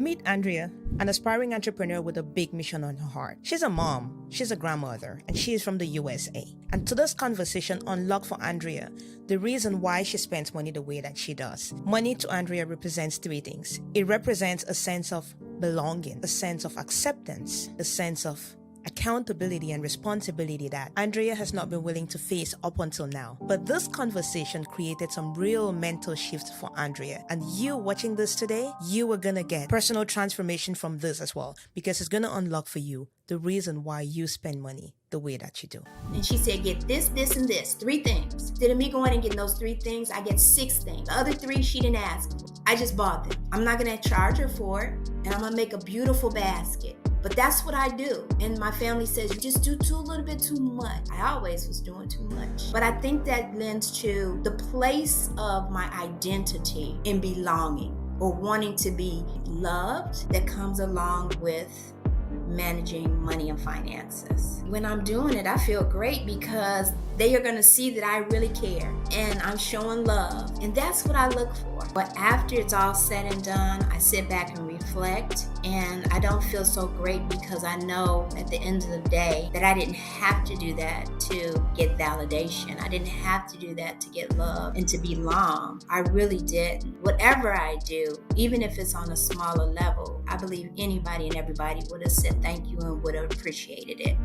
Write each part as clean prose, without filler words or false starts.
Meet Andrea, an aspiring entrepreneur with a big mission on her heart. She's a mom, she's a grandmother, and she is from the USA. And today's conversation unlocked for Andrea the reason why she spends money the way that she does. Money to Andrea represents three things. It represents a sense of belonging, a sense of acceptance, a sense of accountability and responsibility that Andrea has not been willing to face up until now. But this conversation created some real mental shifts for Andrea. And you watching this today, you are gonna get personal transformation from this as well, because it's gonna unlock for you the reason why you spend money the way that you do. And she said, get this, this, and this, 3 things. Instead of me going and getting those 3 things, I get 6 things. The other 3 she didn't ask for. I just bought them. I'm not gonna charge her for it, and I'm gonna make a beautiful basket. But that's what I do. And my family says, you just do a little bit too much. I always was doing too much. But I think that lends to the place of my identity in belonging or wanting to be loved that comes along with managing money and finances. When I'm doing it, I feel great because they are going to see that I really care and I'm showing love. And that's what I look for. But after it's all said and done, I sit back and reflect, and I don't feel so great because I know at the end of the day that I didn't have to do that to get validation. I didn't have to do that to get love and to belong. I really didn't. Whatever I do, even if it's on a smaller level, I believe anybody and everybody would have said thank you and would have appreciated it.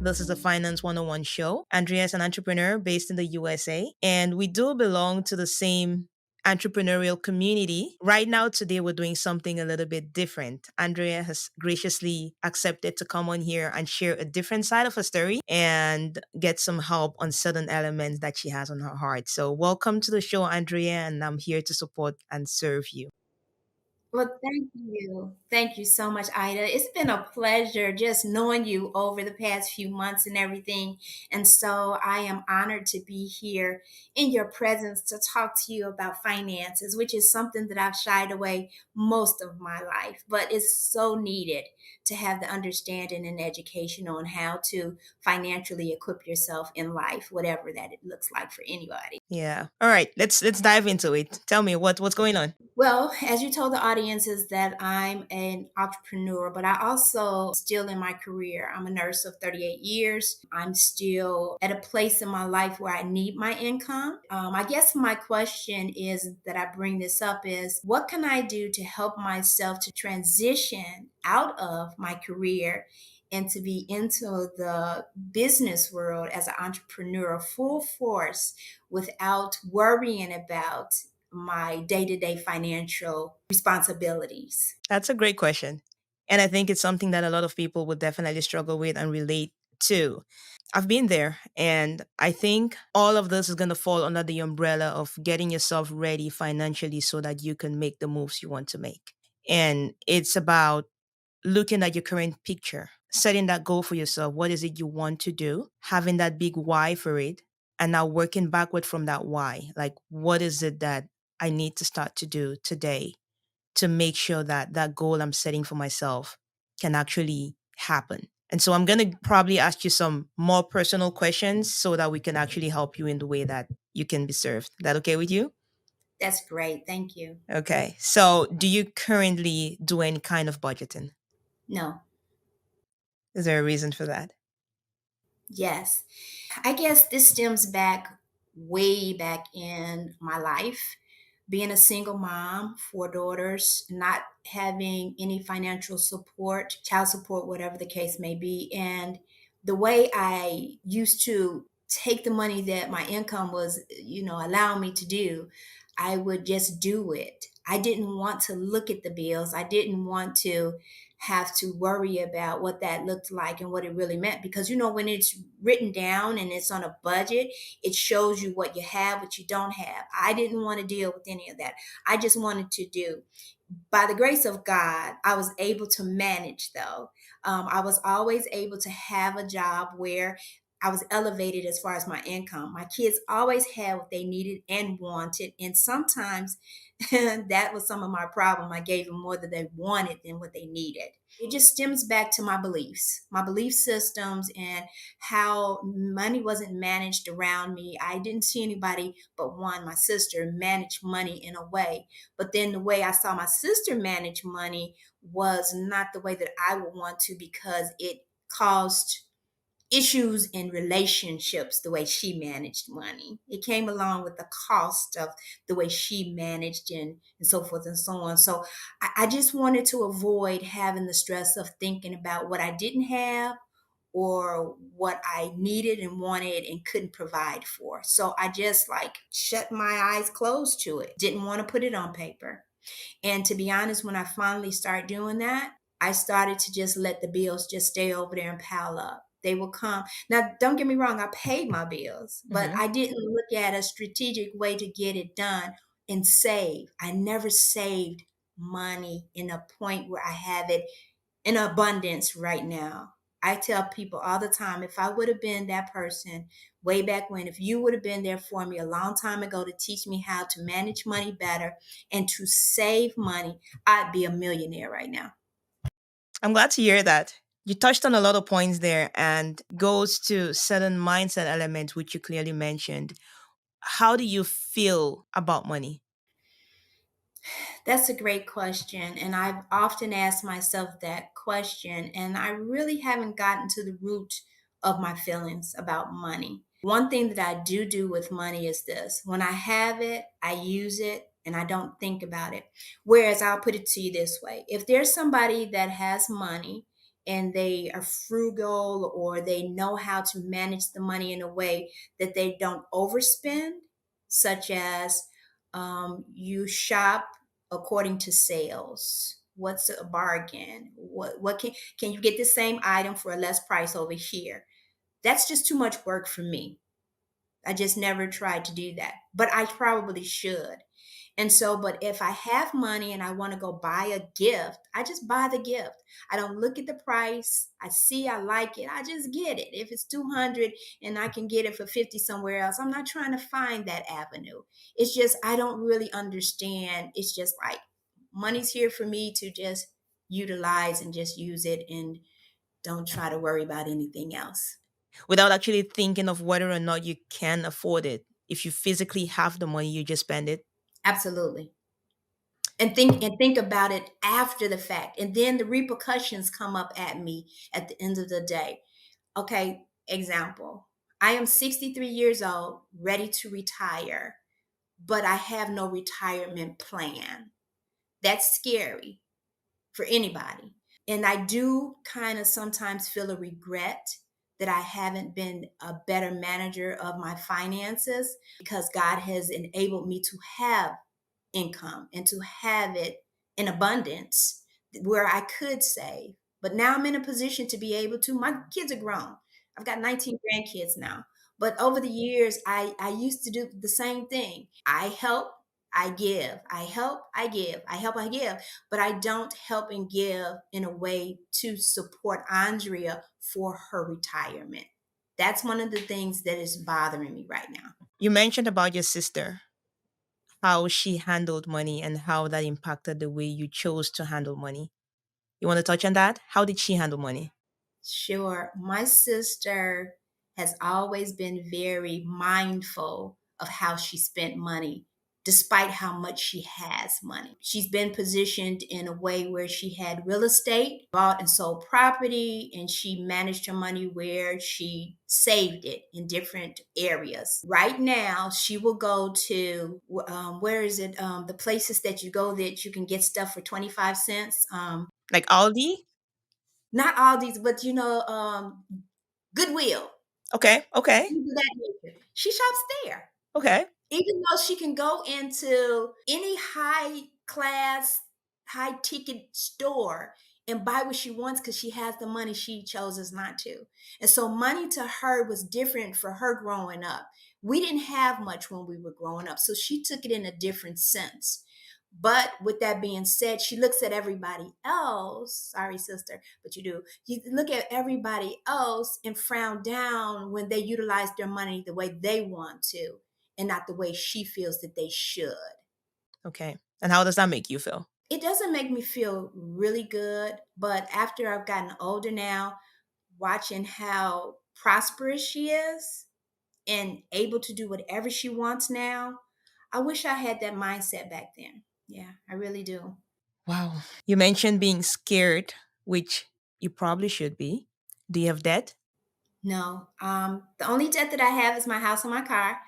This is the Finance 101 show. Andrea is an entrepreneur based in the USA, and we do belong to the same entrepreneurial community. Right now, today, we're doing something a little bit different. Andrea has graciously accepted to come on here and share a different side of her story and get some help on certain elements that she has on her heart. So, welcome to the show, Andrea, and I'm here to support and serve you. Well, thank you. Thank you so much, Ida. It's been a pleasure just knowing you over the past few months and everything. And so I am honored to be here in your presence to talk to you about finances, which is something that I've shied away most of my life, but it's so needed to have the understanding and education on how to financially equip yourself in life, whatever that it looks like for anybody. Yeah. All right. Let's dive into it. Tell me what's going on. Well, as you told the audiences that I'm an entrepreneur, but I also still in my career. I'm a nurse of 38 years. I'm still at a place in my life where I need my income. I guess my question is that I bring this up is what can I do to help myself to transition out of my career and to be into the business world as an entrepreneur full force without worrying about my day-to-day financial responsibilities? That's a great question. And I think it's something that a lot of people would definitely struggle with and relate to. I've been there, and I think all of this is going to fall under the umbrella of getting yourself ready financially so that you can make the moves you want to make. And it's about looking at your current picture, setting that goal for yourself. What is it you want to do? Having that big why for it, and now working backward from that why. Like, what is it that I need to start to do today to make sure that that goal I'm setting for myself can actually happen? And so I'm going to probably ask you some more personal questions so that we can actually help you in the way that you can be served. That okay with you? That's great. Thank you. Okay. So do you currently do any kind of budgeting? No. Is there a reason for that? Yes. I guess this stems back way back in my life. Being a single mom, 4 daughters, not having any financial support, child support, whatever the case may be. And the way I used to take the money that my income was, allowing me to do, I would just do it. I didn't want to look at the bills. I didn't want to have to worry about what that looked like and what it really meant. Because, when it's written down and it's on a budget, it shows you what you have, what you don't have. I didn't want to deal with any of that. I just wanted to do. By the grace of God, I was able to manage though. I was always able to have a job where I was elevated as far as my income. My kids always had what they needed and wanted. And sometimes that was some of my problem. I gave them more than they wanted than what they needed. It just stems back to my beliefs, my belief systems, and how money wasn't managed around me. I didn't see anybody but one, my sister, manage money in a way. But then the way I saw my sister manage money was not the way that I would want to, because it caused issues in relationships the way she managed money. It came along with the cost of the way she managed, and so forth and so on. So I just wanted to avoid having the stress of thinking about what I didn't have or what I needed and wanted and couldn't provide for. So I just like shut my eyes closed to it. Didn't want to put it on paper. And to be honest, when I finally started doing that, I started to just let the bills just stay over there and pile up. They will come. Now, don't get me wrong, I paid my bills, but Hmm. I didn't look at a strategic way to get it done and save. I never saved money in a point where I have it in abundance right now. I tell people all the time, if I would have been that person way back when, if you would have been there for me a long time ago to teach me how to manage money better and to save money, I'd be a millionaire right now. I'm glad to hear that. You touched on a lot of points there and goes to certain mindset elements, which you clearly mentioned. How do you feel about money? That's a great question. And I've often asked myself that question, and I really haven't gotten to the root of my feelings about money. One thing that I do with money is this: when I have it, I use it and I don't think about it. Whereas I'll put it to you this way: if there's somebody that has money and they are frugal, or they know how to manage the money in a way that they don't overspend, such as you shop according to sales. What's a bargain? What can you get the same item for a less price over here? That's just too much work for me. I just never tried to do that, but I probably should. And so, but if I have money and I want to go buy a gift, I just buy the gift. I don't look at the price. I see I like it, I just get it. If it's 200 and I can get it for 50 somewhere else, I'm not trying to find that avenue. It's just I don't really understand. It's just like money's here for me to just utilize and just use it, and don't try to worry about anything else. Without actually thinking of whether or not you can afford it. If you physically have the money, you just spend it. Absolutely. And think about it after the fact, and then the repercussions come up at me at the end of the day. Okay, example: I am 63 years old, ready to retire, but I have no retirement plan. That's scary for anybody. And I do kind of sometimes feel a regret that I haven't been a better manager of my finances, because God has enabled me to have income and to have it in abundance where I could save. But now I'm in a position to be able to. My kids are grown. I've got 19 grandkids now. But over the years, I used to do the same thing. I help, I give. I help, I give. I help, I give. But I don't help and give in a way to support Andrea for her retirement. That's one of the things that is bothering me right now. You mentioned about your sister, how she handled money and how that impacted the way you chose to handle money. You want to touch on that? How did she handle money? Sure. My sister has always been very mindful of how she spent money, despite how much she has money. She's been positioned in a way where she had real estate, bought and sold property, and she managed her money where she saved it in different areas. Right now, she will go to, where is it? The places that you go that you can get stuff for 25 cents. Like Aldi? Not all these, but Goodwill, Okay, okay, things of that nature. She shops there. okay. Even though she can go into any high class, high ticket store and buy what she wants because she has the money, she chooses not to. And so money to her was different for her growing up. We didn't have much when we were growing up. So she took it in a different sense. But with that being said, she looks at everybody else. Sorry, sister, but you do. You look at everybody else and frown down when they utilize their money the way they want to and not the way she feels that they should. Okay. And how does that make you feel? It doesn't make me feel really good, but after I've gotten older now, watching how prosperous she is and able to do whatever she wants now, I wish I had that mindset back then. Yeah, I really do. Wow. You mentioned being scared, which you probably should be. Do you have debt? No. The only debt that I have is my house and my car.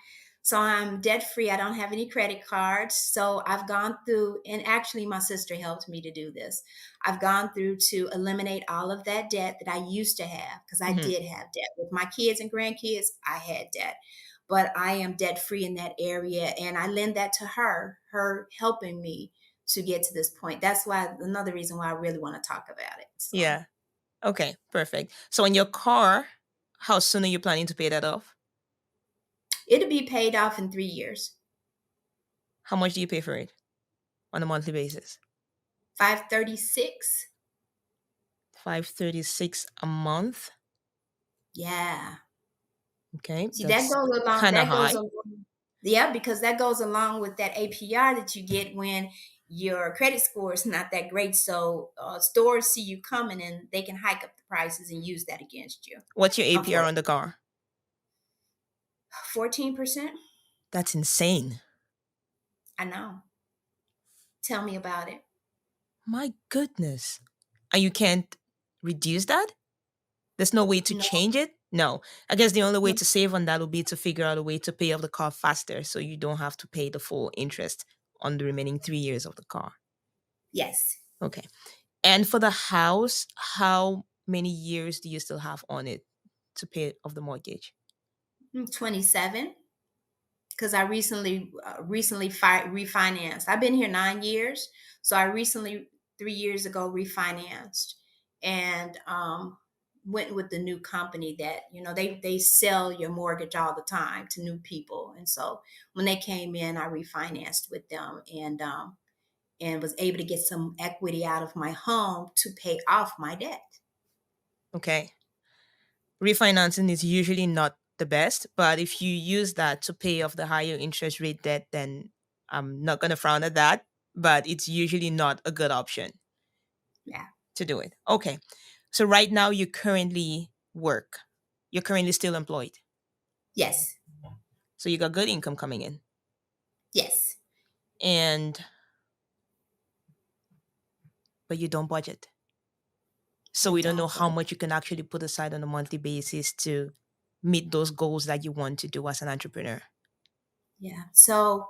So I'm debt free. I don't have any credit cards. So I've gone through, and actually, my sister helped me to do this. I've gone through to eliminate all of that debt that I used to have because I Hmm. did have debt. With my kids and grandkids, I had debt. But I am debt free in that area. And I lend that to her helping me to get to this point. That's why another reason why I really want to talk about it. So Yeah. Okay, perfect. So in your car, how soon are you planning to pay that off? it'll be paid off in 3 years. How much do you pay for it on a monthly basis? 536. 536 a month. Yeah. Okay, See, that that's goes along, kind of high. yeah, because that goes along with that APR that you get when your credit score is not that great. So stores see you coming and they can hike up the prices and use that against you. What's your APR on Unfortunately, the car? 14%. That's insane. I know. Tell me about it. My goodness. And you can't reduce that? There's no way to No, change it? No. I guess the only way no. to save on that would be to figure out a way to pay off the car faster so you don't have to pay the full interest on the remaining 3 years of the car. Yes. Okay. And for the house, how many years do you still have on it to pay off the mortgage? 27. Because I refinanced. I've been here 9 years, so I recently 3 years ago refinanced and went with the new company that they sell your mortgage all the time to new people, and so when they came in, I refinanced with them and was able to get some equity out of my home to pay off my debt. Okay. Refinancing is usually not the best, but if you use that to pay off the higher interest rate debt, then I'm not going to frown at that, but it's usually not a good option Yeah. to do it. Okay. So right now you currently work. You're currently still employed. Yes. So you got good income coming in. Yes. And but you don't budget. So I we don't know don't, how but much you can actually put aside on a monthly basis to meet those goals that you want to do as an entrepreneur. yeah. So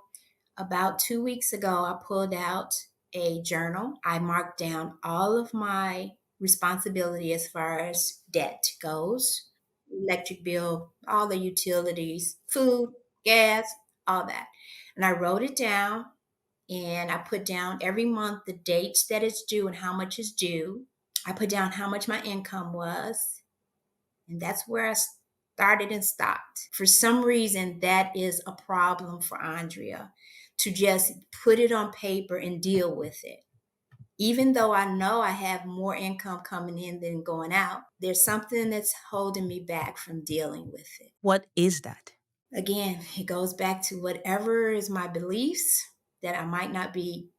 about 2 weeks ago, I pulled out a journal. I marked down all of my responsibility as far as debt goes, electric bill, all the utilities, food, gas, all that. And I wrote it down and I put down every month the dates that it's due and how much is due. I put down how much my income was, and that's where I started and stopped. For some reason, that is a problem for Andrea to just put it on paper and deal with it. Even though I know I have more income coming in than going out, there's something that's holding me back from dealing with it. What is that? Again, it goes back to whatever is my beliefs that I might not be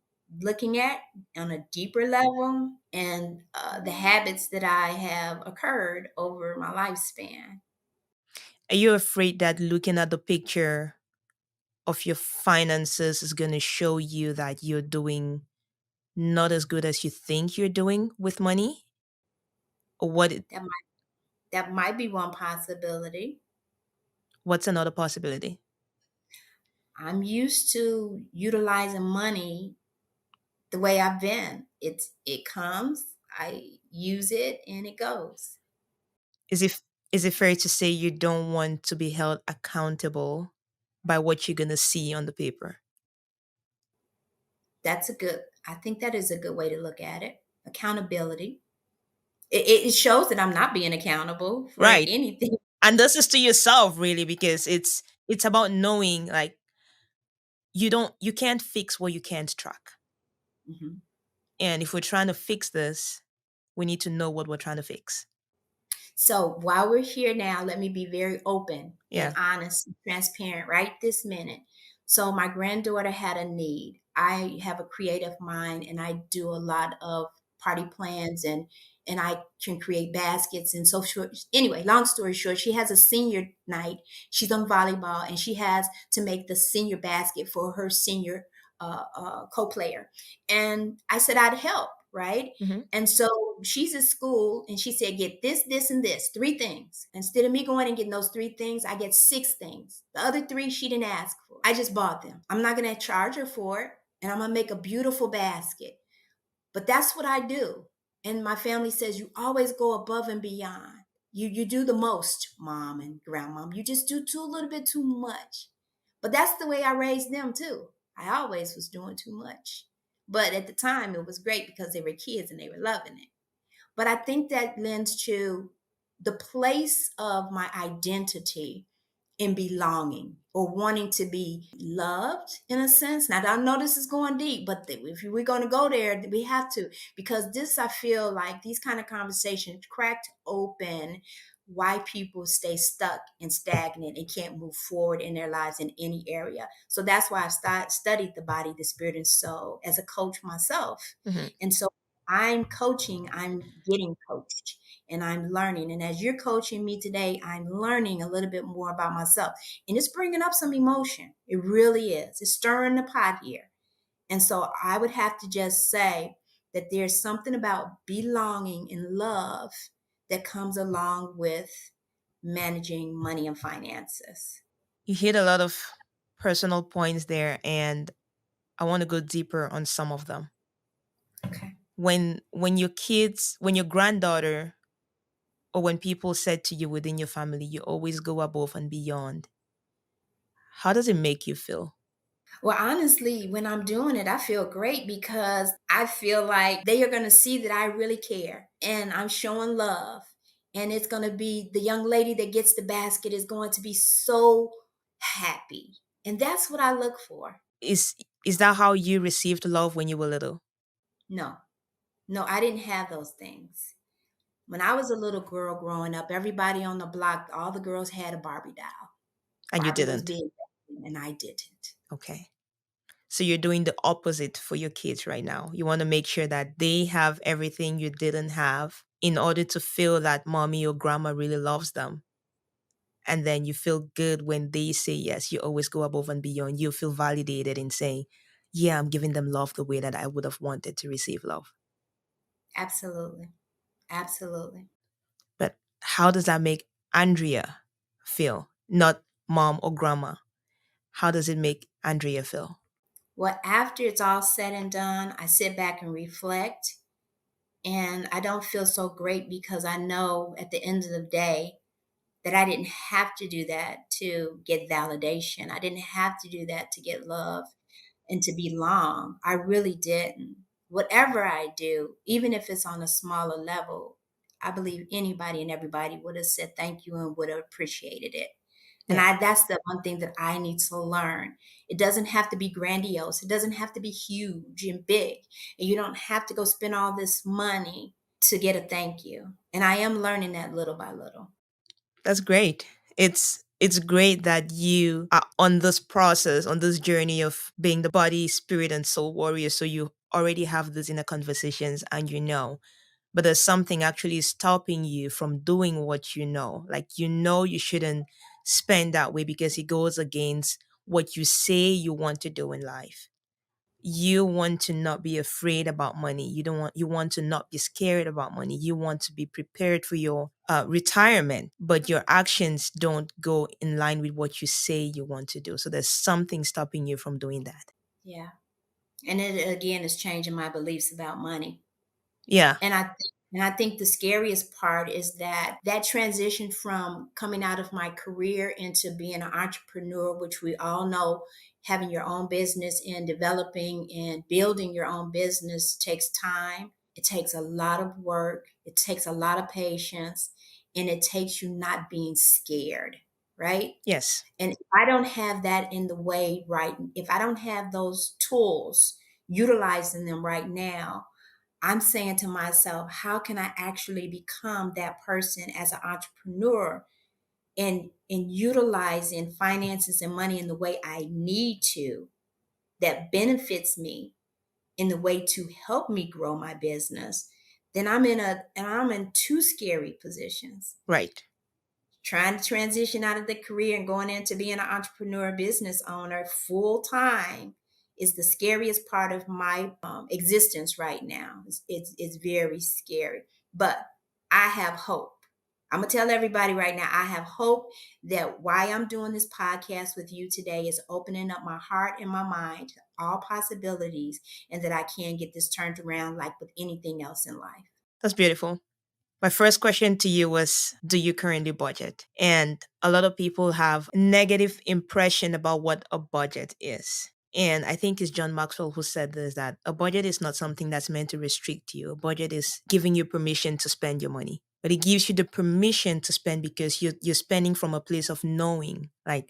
looking at on a deeper level, and the habits that I have occurred over my lifespan. Are you afraid that looking at the picture of your finances is going to show you that you're doing not as good as you think you're doing with money? Or That might that might be one possibility. what's another possibility? I'm used to utilizing money the way I've been. It comes, I use it, and it goes. Is it is it fair to say you don't want to be held accountable by what you're going to see on the paper? I think that is a good way to look at it. Accountability. It shows that I'm not being accountable for Right. anything. And this is to yourself really because it's about knowing like you can't fix what you can't track. Mhm. And if we're trying to fix this, we need to know what we're trying to fix. So while we're here now, let me be very open and Yeah. honest and transparent right this minute. So my granddaughter had a need. I have a creative mind and I do a lot of party plans and I can create baskets and so short. Anyway, long story short, she has a senior night. She's on volleyball and she has to make the senior basket for her senior co-player. And I said I'd help, right? Hmm. And so she's at school and she said, get this, this, and this, three things. Instead of me going and getting those three things, I get six things. The other three she didn't ask for. I just bought them. I'm not going to charge her for it. And I'm going to make a beautiful basket. But that's what I do. And my family says, you always go above and beyond. You do the most, mom and grandmom. You just do too a little bit too much. But that's the way I raised them too. I always was doing too much. But at the time, it was great because they were kids and they were loving it. But I think that lends to the place of my identity in belonging or wanting to be loved in a sense. Now, I know this is going deep, but if we're going to go there, we have to, because this, I feel like these kind of conversations cracked open why people stay stuck and stagnant and can't move forward in their lives in any area. So that's why I've studied the body, the spirit, and soul as a coach myself. Hmm. And so I'm coaching, I'm getting coached, and I'm learning. And as you're coaching me today, I'm learning a little bit more about myself. And it's bringing up some emotion. It really is. It's stirring the pot here. And so I would have to just say that there's something about belonging and love that comes along with managing money and finances. You hit a lot of personal points there, and I want to go deeper on some of them. Okay. When your kids, when your granddaughter, or when people said to you within your family, you always go above and beyond, how does it make you feel? Well, honestly, when I'm doing it, I feel great because I feel like they are going to see that I really care and I'm showing love. And it's going to be the young lady that gets the basket is going to be so happy. And that's what I look for. Is is that how you received love when you were little? No, no, I didn't have those things. When I was a little girl growing up, everybody on the block, all the girls had a Barbie doll. And you Barbie was didn't? big, and I didn't. Okay. So you're doing the opposite for your kids right now. You want to make sure that they have everything you didn't have in order to feel that mommy or grandma really loves them. And then you feel good when they say yes. You always go above and beyond. You feel validated in saying, yeah, I'm giving them love the way that I would have wanted to receive love. Absolutely. Absolutely. But how does that make Andrea feel? Not mom or grandma. How does it make Andrea feel? Well, after it's all said and done, I sit back and reflect, and I don't feel so great because I know at the end of the day that I didn't have to do that to get validation. I didn't have to do that to get love and to belong. I really didn't. Whatever I do, even if it's on a smaller level, I believe anybody and everybody would have said thank you and would have appreciated it. And Yeah, that's the one thing that I need to learn. It doesn't have to be grandiose. It doesn't have to be huge and big. And you don't have to go spend all this money to get a thank you. And I am learning that little by little. that's great. It's great that you are on this process, on this journey of being the body, spirit, and soul warrior. So you already have these inner conversations and you know. But there's something actually stopping you from doing what you know. Like you know you shouldn't spend that way because it goes against what you say you want to do in life. You want to not be afraid about money. You want to not be scared about money. You want to be prepared for your retirement, but your actions don't go in line with what you say you want to do. So there's something stopping you from doing that. Yeah. And it again is changing my beliefs about money. Yeah. And I think the scariest part is that transition from coming out of my career into being an entrepreneur, which we all know having your own business and developing and building your own business takes time. It takes a lot of work. It takes a lot of patience, and it takes you not being scared, right? Yes. And if I don't have that in the way, right? If I don't have those tools utilizing them right now, I'm saying to myself, how can I actually become that person as an entrepreneur and utilizing finances and money in the way I need to, that benefits me in the way to help me grow my business? Then I'm in two scary positions. Right. Trying to transition out of the career and going into being an entrepreneur business owner full time is the scariest part of my existence right now. It's very scary, but I have hope. I'm gonna tell everybody right now, I have hope that why I'm doing this podcast with you today is opening up my heart and my mind to all possibilities, and that I can get this turned around like with anything else in life. That's beautiful. My first question to you was, do you currently budget? And a lot of people have negative impression about what a budget is. And I think it's John Maxwell who said this, that a budget is not something that's meant to restrict you. A budget is giving you permission to spend your money. But it gives you the permission to spend because you're spending from a place of knowing, like,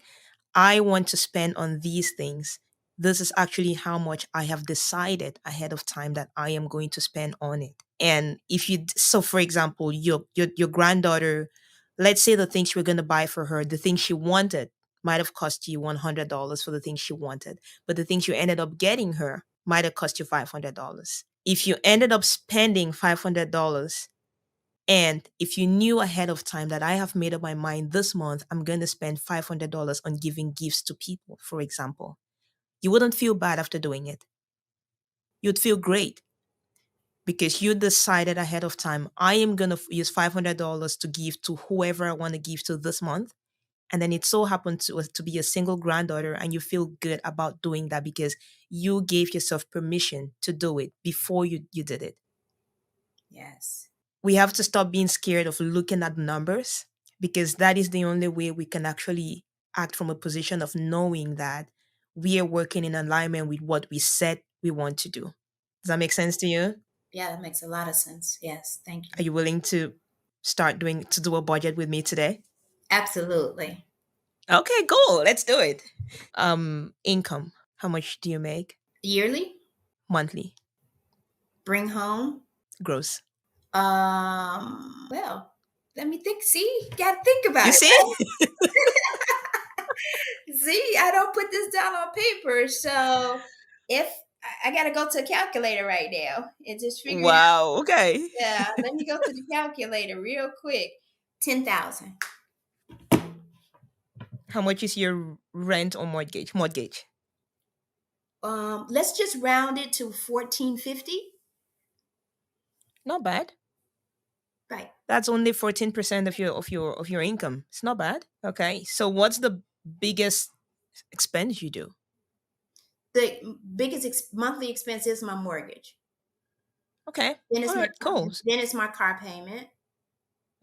I want to spend on these things. This is actually how much I have decided ahead of time that I am going to spend on it. And if you, so for example, your granddaughter, let's say the things you were going to buy for her, the things she wanted might have cost you $100 for the things she wanted, but the things you ended up getting her might have cost you $500. If you ended up spending $500, and if you knew ahead of time that I have made up my mind this month, I'm going to spend $500 on giving gifts to people, for example, you wouldn't feel bad after doing it. You'd feel great because you decided ahead of time, I am going to use $500 to give to whoever I want to give to this month. And then it so happened to be a single granddaughter, and you feel good about doing that because you gave yourself permission to do it before you did it. Yes. We have to stop being scared of looking at numbers, because that is the only way we can actually act from a position of knowing that we are working in alignment with what we said we want to do. Does that make sense to you? Yeah, that makes a lot of sense. Yes, thank you. Are you willing to do a budget with me today? Absolutely. Okay, cool. Let's do it. Income. How much do you make Yearly, monthly? bring home. Gross. Well, let me think. See, gotta think about You it, see? right? See, I don't put this down on paper. So if I gotta go to a calculator right now and just figure it out. Wow. Okay. Yeah, let me go to the calculator real quick. 10,000. How much is your rent or mortgage? Mortgage. Let's just round it to 1450. Not bad. Right. That's only 14% of your income. It's not bad. Okay. So what's the biggest expense you do? The biggest monthly expense is my mortgage. Okay. Then it's All my right. Cool. then it's my car payment.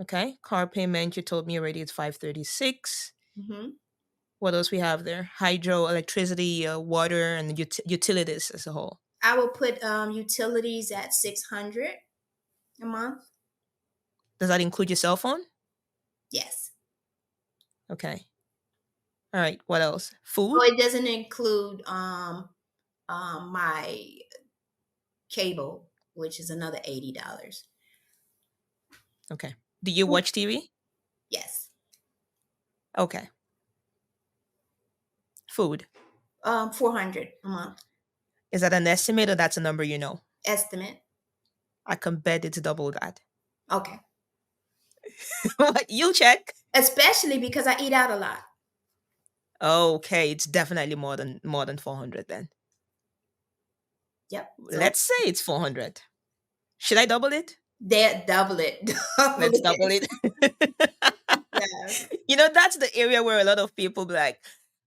Okay. Car payment, you told me already it's 536. Hmm. What else we have there? Hydro, electricity, water, and utilities as a whole. I will put utilities at 600 a month. Does that include your cell phone? Yes. Okay. All right. What else? Oh, Food? it doesn't include my cable, which is another $80. Okay. Do you watch TV? Yes. Okay. Food. 400 a month Is that an estimate or that's a number you know? estimate. I can bet it's double that. Okay. You'll check. Especially because I eat out a lot. Okay, it's definitely more than 400 then. Yep. So Let's say it's 400. Should I double it? they double it. Double Let's double it. it. Yes. That's the area where a lot of people be like,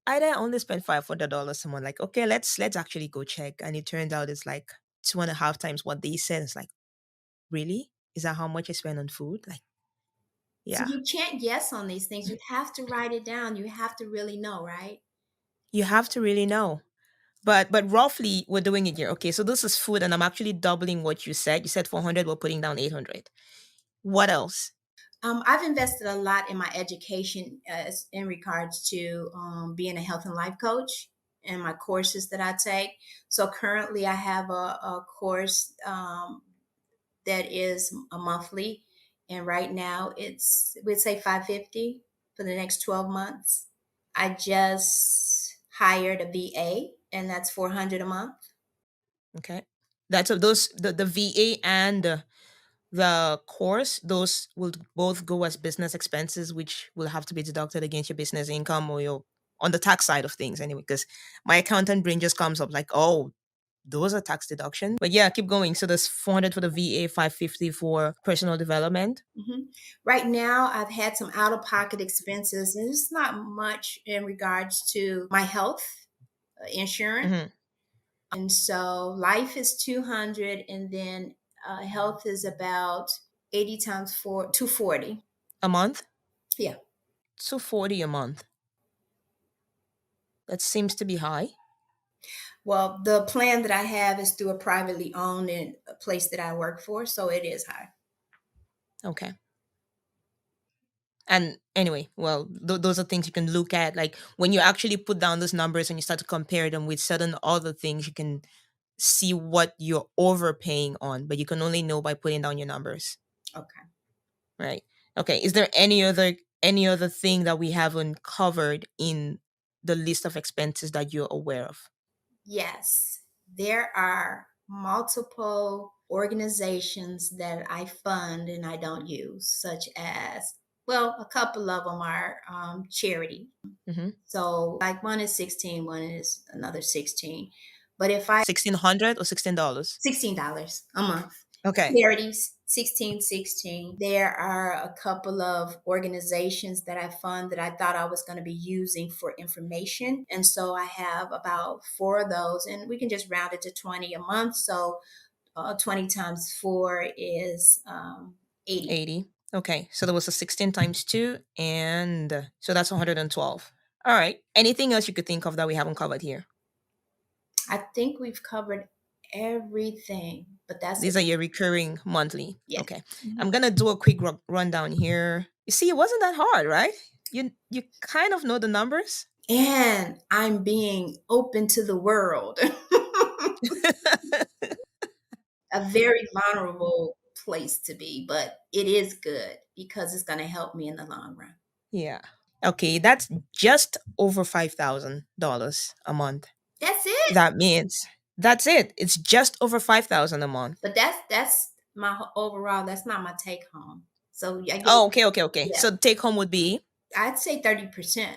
I only spend $500. Someone like, okay, let's actually go check. And it turns out it's like 2.5 times what they said. It's like, really? Is that how much I spend on food? Like, So yeah. you can't guess on these things. You have to write it down. You have to really know, right? You have to really know. But roughly we're doing it here. Okay, so this is food, and I'm actually doubling what you said. You said 400, we're putting down 800. What else? I've invested a lot in my education in regards to being a health and life coach and my courses that I take. So currently, I have a course that is a monthly, and right now it's we'd say 550 for the next 12 months. I just hired a VA, and that's 400 a month. Okay. That's those the VA and the course, those will both go as business expenses, which will have to be deducted against your business income or your on the tax side of things anyway. Because my accountant brain just comes up like, oh, those are tax deduction. But yeah, keep going. So there's 400 for the VA, 550 for personal development. hmm Right now, I've had some out of pocket expenses, and it's not much in regards to my health insurance. Hmm. And so life is 200, and then health is about 80 times 4, 240. A month, Yeah. 240 a month. That seems to be high. Well, the plan that I have is through a privately owned and a place that I work for, so it is high. Okay. And anyway, well, those are things you can look at. Like when you actually put down those numbers and you start to compare them with certain other things, you can see what you're overpaying on, but you can only know by putting down your numbers, Okay. right? Okay. Is there any other thing that we haven't covered in the list of expenses that you're aware of? Yes, there are multiple organizations that I fund and I don't use, such as, well, a couple of them are charity. Mm-hmm. So, like one is 16, one is another 16. But if I 1600 or $16? $16 a month. Okay. Charities, 1616. There are a couple of organizations that I fund that I thought I was going to be using for information. And so I have about four of those, and we can just round it to 20 a month. So 20 times four is 80. 80. Okay. So there was a 16 times 2, and so that's 112. All right. Anything else you could think of that we haven't covered here? I think we've covered everything, but that's These it. are your recurring monthly. Yes. Okay. Mhm. I'm going to do a quick rundown here. You see, it wasn't that hard, right? You kind of know the numbers. And I'm being open to the world. A very vulnerable place to be, but it is good because it's going to help me in the long run. Yeah. Okay, that's just over $5,000 a month. That's it. That means that's it. It's just over 5,000 a month. But that's my overall. That's not my take home. So I get, Oh, okay, okay, okay. yeah. So take home would be I'd say 30%.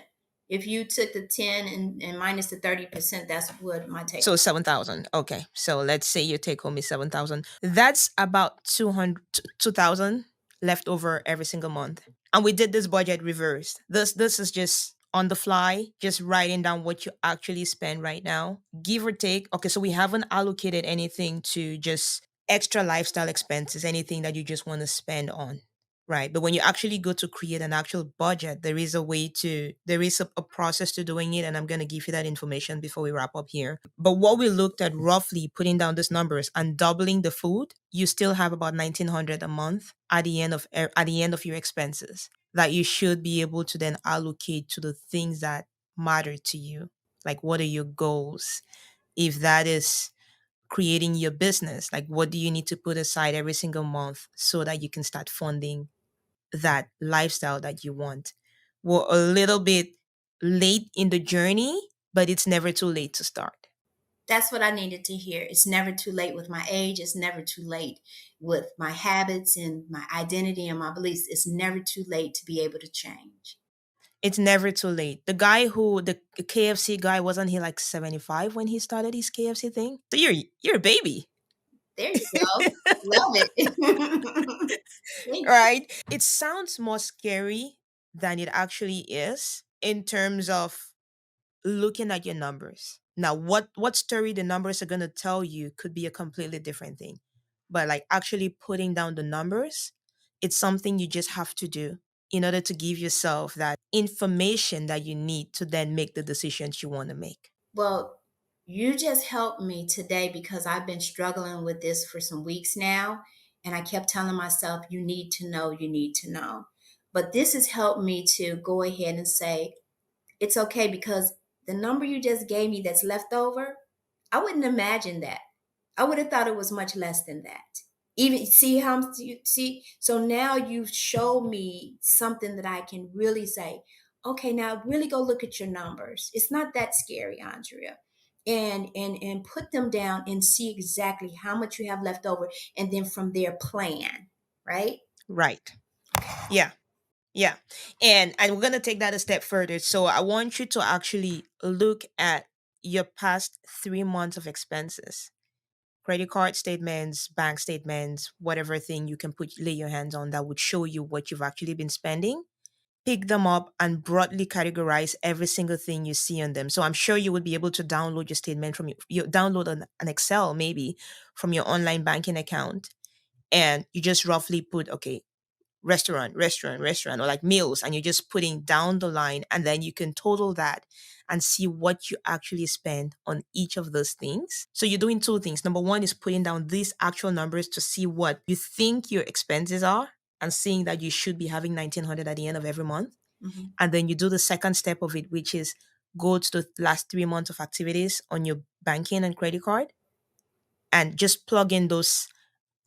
If you took the 10 and minus the 30%, that's what my take. so 7,000. Okay. So let's say your take home is 7,000. That's about 2,000 left over every single month. And we did this budget reversed. This is just on the fly, just writing down what you actually spend right now, give or take. Okay, so we haven't allocated anything to just extra lifestyle expenses, anything that you just want to spend on. Right. But when you actually go to create an actual budget, there is a process to doing it. And I'm going to give you that information before we wrap up here. But what we looked at roughly putting down these numbers and doubling the food, you still have about 1,900 a month at the end of your expenses that you should be able to then allocate to the things that matter to you. Like, what are your goals? If that is creating your business, like what do you need to put aside every single month so that you can start funding that lifestyle that you want? We're a little bit late in the journey, but it's never too late to start. That's what I needed to hear. It's never too late with my age. It's never too late with my habits and my identity and my beliefs. It's never too late to be able to change. It's never too late. The KFC guy, wasn't he like 75 when he started his KFC thing? So you're a baby. There you go. Love it. Thank you. Right? It sounds more scary than it actually is in terms of looking at your numbers. Now, what story the numbers are going to tell you could be a completely different thing. But like actually putting down the numbers, it's something you just have to do in order to give yourself that information that you need to then make the decisions you want to make. Well, you just helped me today because I've been struggling with this for some weeks now. And I kept telling myself, you need to know, you need to know. But this has helped me to go ahead and say, it's okay because the number you just gave me that's left over, I wouldn't imagine that. I would have thought it was much less than that. Even see how you see. So now you've showed me something that I can really say, okay, now really go look at your numbers. It's not that scary, Andrea. And put them down and see exactly how much you have left over, and then from there plan, right? Right. Yeah. Yeah. And we're gonna take that a step further. So I want you to actually look at your past 3 months of expenses. Credit card statements, bank statements, whatever thing you can put lay your hands on that would show you what you've actually been spending. Pick them up and broadly categorize every single thing you see on them. So I'm sure you would be able to download your statement from your download an Excel maybe from your online banking account, and you just roughly put, okay, restaurant, restaurant, restaurant, or like meals, and you're just putting down the line, and then you can total that and see what you actually spend on each of those things. So you're doing two things. Number one is putting down these actual numbers to see what you think your expenses are and seeing that you should be having 1900 at the end of every month. Hmm. And then you do the second step of it, which is go to the last 3 months of activities on your banking and credit card and just plug in those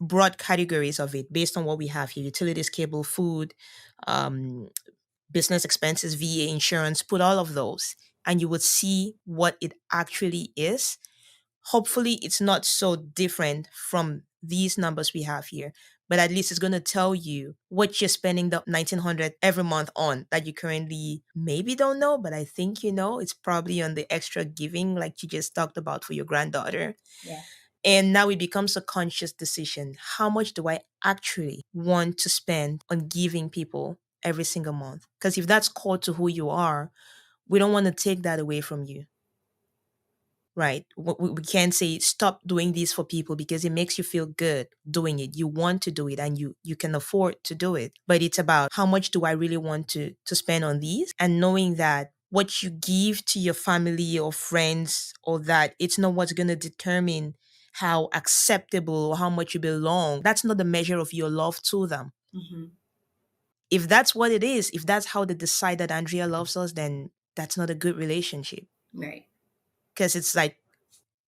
broad categories of it based on what we have here: utilities, cable, food, um, business expenses, VA, insurance. Put all of those, and you would see what it actually is. Hopefully, it's not so different from these numbers we have here, but at least it's going to tell you what you're spending the 1900 every month on that you currently maybe don't know, but I think you know. It's probably on the extra giving, like you just talked about for your granddaughter. Yeah. And now it becomes a conscious decision. How much do I actually want to spend on giving people every single month? Because if that's core to who you are, we don't want to take that away from you, right? We can't say stop doing this for people because it makes you feel good doing it. You want to do it and you can afford to do it. But it's about how much do I really want to spend on these, and knowing that what you give to your family or friends or that it's not what's going to determine how acceptable or how much you belong. That's not the measure of your love to them. Hmm. If that's what it is, if that's how they decide that Andrea loves us, then that's not a good relationship. Right. Because it's like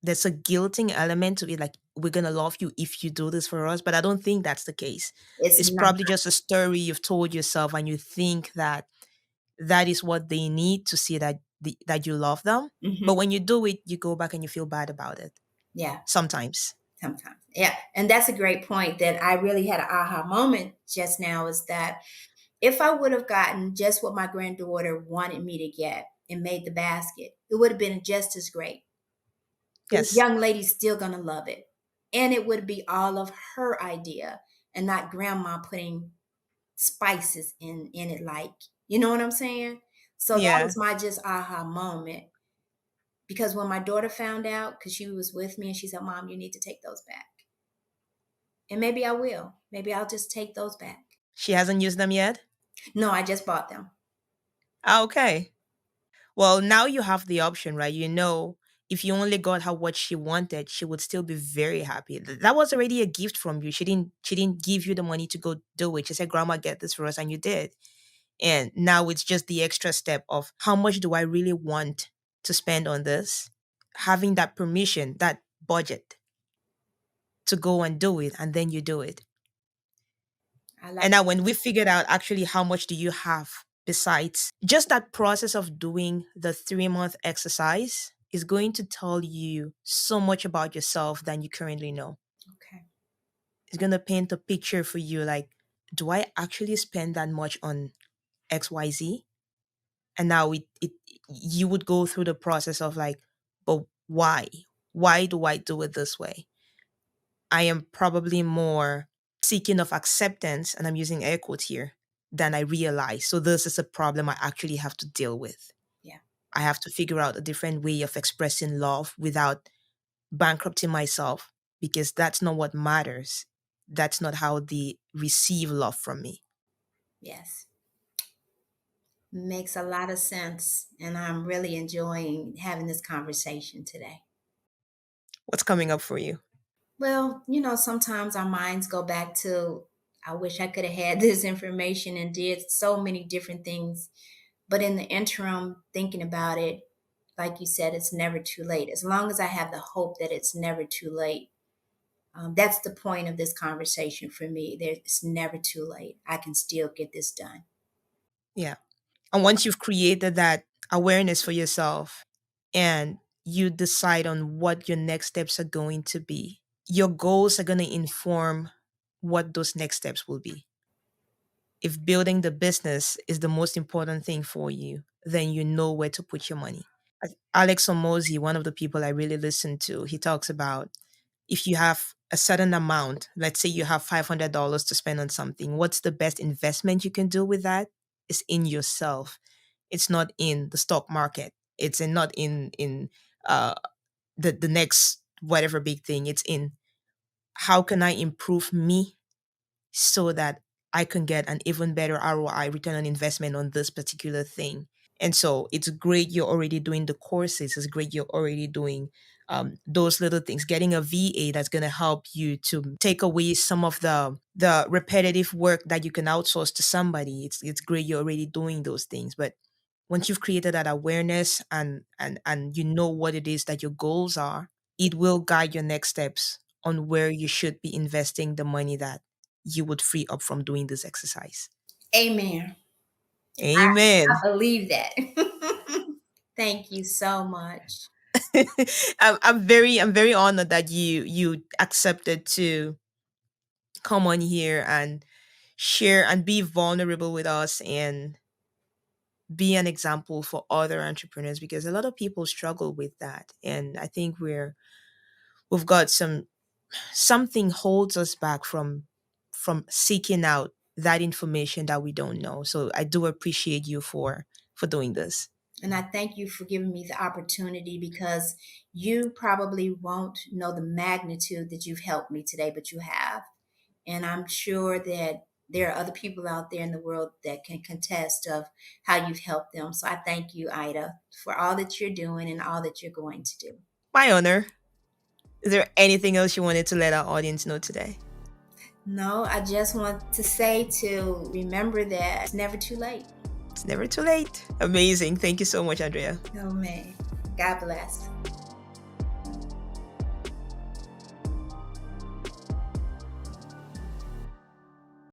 there's a guilting element to it, like we're gonna love you if you do this for us, but I don't think that's the case. It's It's not. probably just a story you've told yourself, and you think that that is what they need to see that that you love them. But Hmm. when you do it, you go back and you feel bad about it Yeah. sometimes. Sometimes. Yeah. And that's a great point that I really had an aha moment just now, is that if I would have gotten just what my granddaughter wanted me to get and made the basket, it would have been just as great. This Yes. young lady's still going to love it. And it would be all of her idea and not grandma putting spices in it, like, you know what I'm saying? So that Yeah. was my just aha moment. Because when my daughter found out, because she was with me and she said, Mom, you need to take those back. And maybe I will. Maybe I'll just take those back. She hasn't used them yet. No, I just bought them. Ah, okay. Well, now you have the option, right? You know, if you only got her what she wanted, she would still be very happy. That was already a gift from you. She didn't give you the money to go do it. She said, "Grandma, get this for us," and you did. And now it's just the extra step of how much do I really want to spend on this? Having that permission, that budget to go and do it, and then you do it. I like. And now when we figured out actually how much do you have besides just that process of doing the 3 month exercise is going to tell you so much about yourself than you currently know. Okay. It's going to paint a picture for you like, do I actually spend that much on XYZ? And now it you would go through the process of like, but why? Why do I do it this way? I am probably more seeking of acceptance, and I'm using air quotes here, than I realize. So this is a problem I actually have to deal with. Yeah. I have to figure out a different way of expressing love without bankrupting myself, because that's not what matters. That's not how they receive love from me. Yes. Makes a lot of sense. And I'm really enjoying having this conversation today. What's coming up for you? Well, sometimes our minds go back to, I wish I could have had this information and did so many different things. But in the interim, thinking about it, like you said, it's never too late. As long as I have the hope that it's never too late, that's the point of this conversation for me. It's never too late. I can still get this done. Yeah. And once you've created that awareness for yourself and you decide on what your next steps are going to be, your goals are going to inform what those next steps will be. If building the business is the most important thing for you, then you know where to put your money. Alex Omozi, one of the people I really listen to, he talks about if you have a certain amount, let's say you have $500 to spend on something, what's the best investment you can do with that? Is in yourself. It's not in the stock market. It's not in uh, the next whatever big thing. It's in how can I improve me so that I can get an even better ROI, return on investment, on this particular thing. And so it's great you're already doing the courses. It's great you're already doing those little things. Getting a VA that's going to help you to take away some of the repetitive work that you can outsource to somebody. It's great you're already doing those things. But once you've created that awareness and you know what it is that your goals are, it will guide your next steps on where you should be investing the money that you would free up from doing this exercise. Amen. I Amen. believe that. Thank you so much. I'm very honored that you accepted to come on here and share and be vulnerable with us and be an example for other entrepreneurs, because a lot of people struggle with that, and I think we've got something holds us back from seeking out that information that we don't know. So I do appreciate you for doing this. And I thank you for giving me the opportunity because you probably won't know the magnitude that you've helped me today, but you have. And I'm sure that there are other people out there in the world that can contest of how you've helped them. So I thank you, Ida, for all that you're doing and all that you're going to do. My honor. Is there anything else you wanted to let our audience know today? No, I just want to say to remember that it's never too late. It's never too late. Amazing. Thank you so much, Andrea. Oh, man. God bless.